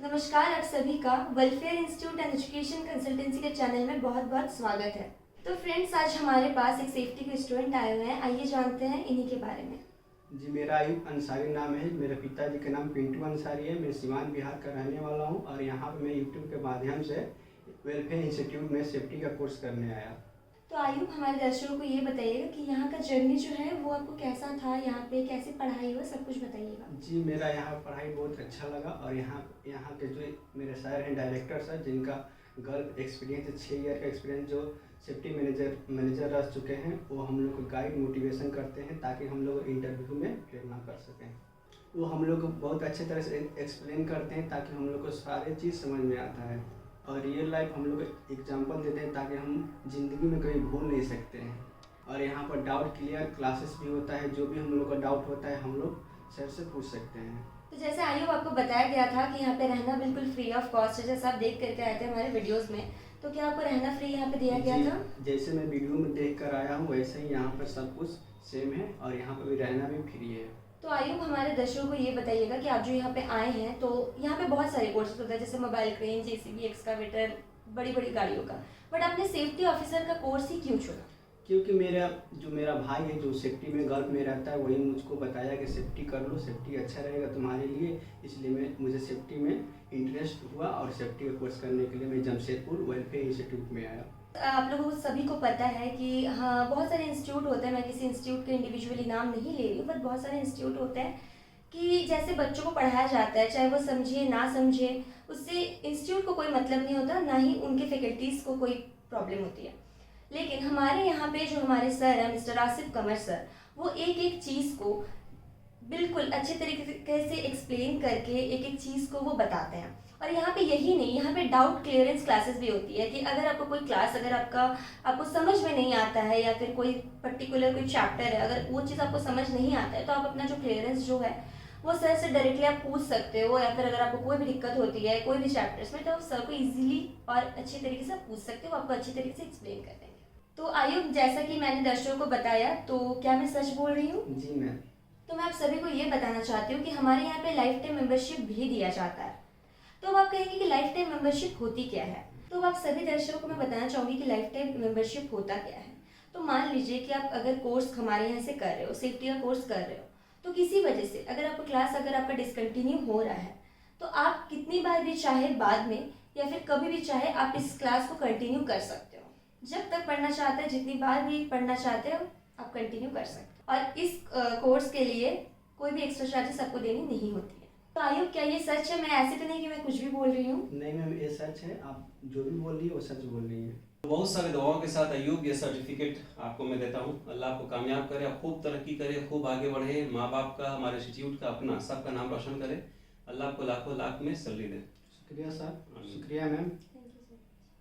नमस्कार, आप सभी का welfare institute and education consultancy के चैनल में बहुत बहुत स्वागत है। तो फ्रेंड्स, आज हमारे पास एक सेफ्टी के स्टूडेंट आए हुए हैं। आइए जानते हैं इन्हीं के बारे में। जी, मेरा अयूब अंसारी नाम है। मेरे पिताजी का नाम पिंटू अंसारी है। मैं सिवान बिहार का रहने वाला हूँ और यहाँ पर मैं यूट्यूब के माध्यम से वेलफेयर इंस्टीट्यूट में सेफ्टी का कोर्स करने आया। तो आयुब, हमारे दर्शकों को ये बताइएगा कि यहाँ का जर्नी जो है वो आपको कैसा था, यहाँ पे कैसे पढ़ाई हुआ, सब कुछ बताइएगा। जी, मेरा यहाँ पढ़ाई बहुत अच्छा लगा और यहाँ यहाँ के जो मेरे सर हैं, डायरेक्टर सर, जिनका गर्व एक्सपीरियंस है, 6 ईयर का एक्सपीरियंस, जो सेफ्टी मैनेजर रह चुके हैं, वो हम लोग को गाइड मोटिवेशन करते हैं ताकि हम लोग इंटरव्यू में प्रेरणा कर सकें। वो हम लोग को बहुत अच्छे तरह से एक्सप्लेन करते हैं ताकि हम लोग को सारे चीज़ समझ में आता है और रियल लाइफ हम लोग एग्जांपल देते हैं ताकि हम ज़िंदगी में कभी भूल नहीं सकते हैं। और यहाँ पर डाउट क्लियर क्लासेस भी होता है। जो भी हम लोग का डाउट होता है हम लोग सर से पूछ सकते हैं। तो जैसे आयुब, आपको बताया गया था कि यहाँ पे रहना बिल्कुल फ्री ऑफ कॉस्ट है, जैसा आप देख करके आए थे हमारे वीडियोज़ में। तो क्या आपको रहना फ्री यहाँ पे दिया गया था? जैसे मैं वीडियो में देख कर आया हूँ वैसे ही यहाँ पर सब कुछ सेम है और यहाँ पर भी रहना भी फ्री है। तो आयुब, हमारे दर्शकों को ये बताइएगा कि आप जो यहाँ पे आए हैं तो यहाँ पे बहुत सारे कोर्सेज होते हैं, जैसे मोबाइल क्रेन, जेसीबी, एक्सकावेटर, बड़ी बड़ी गाड़ियों का, बट आपने सेफ्टी ऑफिसर का कोर्स ही क्यों चुना? क्योंकि मेरा भाई है जो सेफ्टी में गर्व में रहता है, वही मुझको बताया कि सेफ्टी कर लो, सेफ्टी अच्छा रहेगा तुम्हारे लिए। इसलिए मुझे सेफ्टी में इंटरेस्ट हुआ और सेफ्टी का कोर्स करने के लिए मैं जमशेदपुर वेलफेयर इंस्टीट्यूट में आया। आप लोगों को सभी को पता है कि हाँ, बहुत सारे इंस्टीट्यूट होते हैं। मैं किसी इंस्टीट्यूट के इंडिविजुअली नाम नहीं ले रही हूँ, बट बहुत सारे इंस्टीट्यूट होते हैं कि जैसे बच्चों को पढ़ाया जाता है, चाहे वो समझे ना समझे, उससे इंस्टीट्यूट को कोई मतलब नहीं होता, ना ही उनके फैकल्टीज़ को कोई प्रॉब्लम होती है। लेकिन हमारे यहाँ पे जो हमारे सर हैं, मिस्टर आसिफ कमर सर, वो एक एक चीज़ को बिल्कुल अच्छे तरीके से एक्सप्लेन करके एक एक चीज़ को वो बताते हैं। और यहाँ पे यही नहीं, यहाँ पे डाउट क्लियरेंस क्लासेस भी होती है कि अगर आपको कोई क्लास, अगर आपको समझ में नहीं आता है या फिर कोई पर्टिकुलर कोई चैप्टर है, अगर वो चीज़ आपको समझ नहीं आता है तो आप अपना जो क्लियरेंस जो है वो सर से डायरेक्टली आप पूछ सकते हो। या फिर अगर आपको कोई भी दिक्कत होती है कोई भी चैप्टर्स में, तो आप सर को ईजिली और अच्छे तरीके से पूछ सकते हो, आपको अच्छी तरीके से एक्सप्लेन कर देंगे। तो आयुब, जैसा कि मैंने दर्शकों को बताया, तो क्या मैं सच बोल रही हूँ? जी मैम। तो मैं आप सभी को ये बताना चाहती हूँ कि हमारे यहाँ पे लाइफ टाइम मेंबरशिप भी दिया जाता है। तो अब आप कहेंगे कि लाइफ टाइम मेंबरशिप होती क्या है? तो अब आप सभी दर्शकों को मैं बताना चाहूँगी कि लाइफ टाइम मेंबरशिप होता क्या है। तो मान लीजिए कि आप अगर कोर्स हमारे यहाँ से कर रहे हो, सेफ्टी का कोर्स कर रहे हो, तो किसी वजह से अगर आपका क्लास अगर आपका डिसकंटिन्यू हो रहा है, तो आप कितनी बार भी चाहे बाद में या फिर कभी भी चाहे आप इस क्लास को कंटिन्यू कर सकते हो। जब तक पढ़ना चाहते हैं, जितनी बार भी पढ़ना चाहते हो, आप कंटिन्यू कर सकते हो। और इस कोर्स के लिए कोई भी एक्स्ट्रा चार्जेस आपको देनी नहीं होती है। तो आयुब, क्या ये सच है? मैं ऐसे तो नहीं कि मैं कुछ भी बोल रही हूँ। नहीं मैम, ये सच है। आप जो भी बोल रही है वो सच बोल रही है। बहुत सारे दुआओं के साथ अयूब, ये सर्टिफिकेट आपको मैं देता हूँ। अल्लाह आपको कामयाब करे, आप खूब तरक्की करे, खूब आगे बढ़े, माँ बाप का, हमारे इंस्टीट्यूट का, अपना सबका नाम रोशन करे। अल्लाह आपको लाखों लाख में सैलरी दे। शुक्रिया सर। शुक्रिया मैम।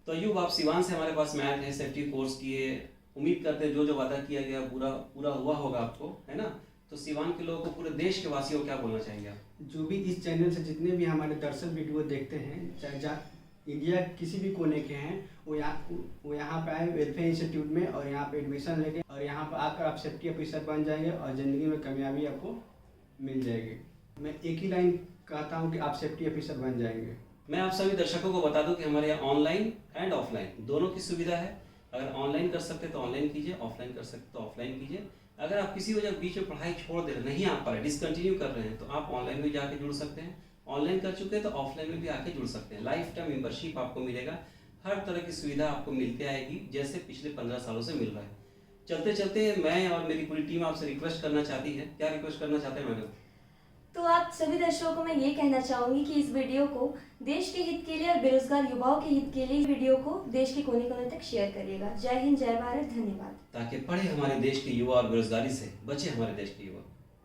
तो अयूब, आप सिवान से हमारे पास में आए थे, सेफ्टी कोर्स किए। उम्मीद करते हैं जो जो वादा किया गया पूरा हुआ होगा आपको, है ना? तो सिवान के लोगों को, पूरे देश के वासियों को क्या बोलना चाहेंगे आप? जो भी इस चैनल से जितने भी हमारे दर्शक वीडियो देखते हैं, चाहे जहाँ इंडिया किसी भी कोने के हैं, वो यहाँ पे आए वेलफेयर इंस्टीट्यूट में और यहाँ पे एडमिशन लेके और यहाँ पर आकर आप सेफ्टी ऑफिसर बन जाएंगे और ज़िंदगी में कामयाबी आपको मिल जाएगी। मैं एक ही लाइन कहता हूँ कि आप सेफ्टी ऑफिसर बन जाएंगे। मैं आप सभी दर्शकों को बता दूं कि हमारे यहाँ ऑनलाइन एंड ऑफलाइन दोनों की सुविधा है। अगर ऑनलाइन कर सकते तो ऑनलाइन कीजिए, ऑफलाइन कर सकते तो ऑफलाइन कीजिए। अगर आप किसी वजह बीच में पढ़ाई छोड़ दे रहे, नहीं आ पा रहे, डिसकंटिन्यू कर रहे हैं, तो आप ऑनलाइन में जाके जुड़ सकते हैं। ऑनलाइन कर चुके हैं तो ऑफलाइन में भी आके जुड़ सकते हैं। लाइफ टाइम मेंबरशिप आपको मिलेगा, हर तरह की सुविधा आपको मिलती आएगी, जैसे पिछले 15 सालों से मिल रहा है। चलते चलते मैं और मेरी पूरी टीम आपसे रिक्वेस्ट करना चाहती है। क्या रिक्वेस्ट करना चाहते हैं मैडम? तो आप सभी दर्शकों को मैं ये कहना चाहूँगी कि इस वीडियो को देश के हित के लिए और बेरोजगार युवाओं के हित के लिए वीडियो को देश के कोने कोने तक शेयर करिएगा। जय हिंद, जय भारत, धन्यवाद। ताकि पढ़े हमारे देश के युवा और बेरोजगारी से बचे हमारे देश के युवा।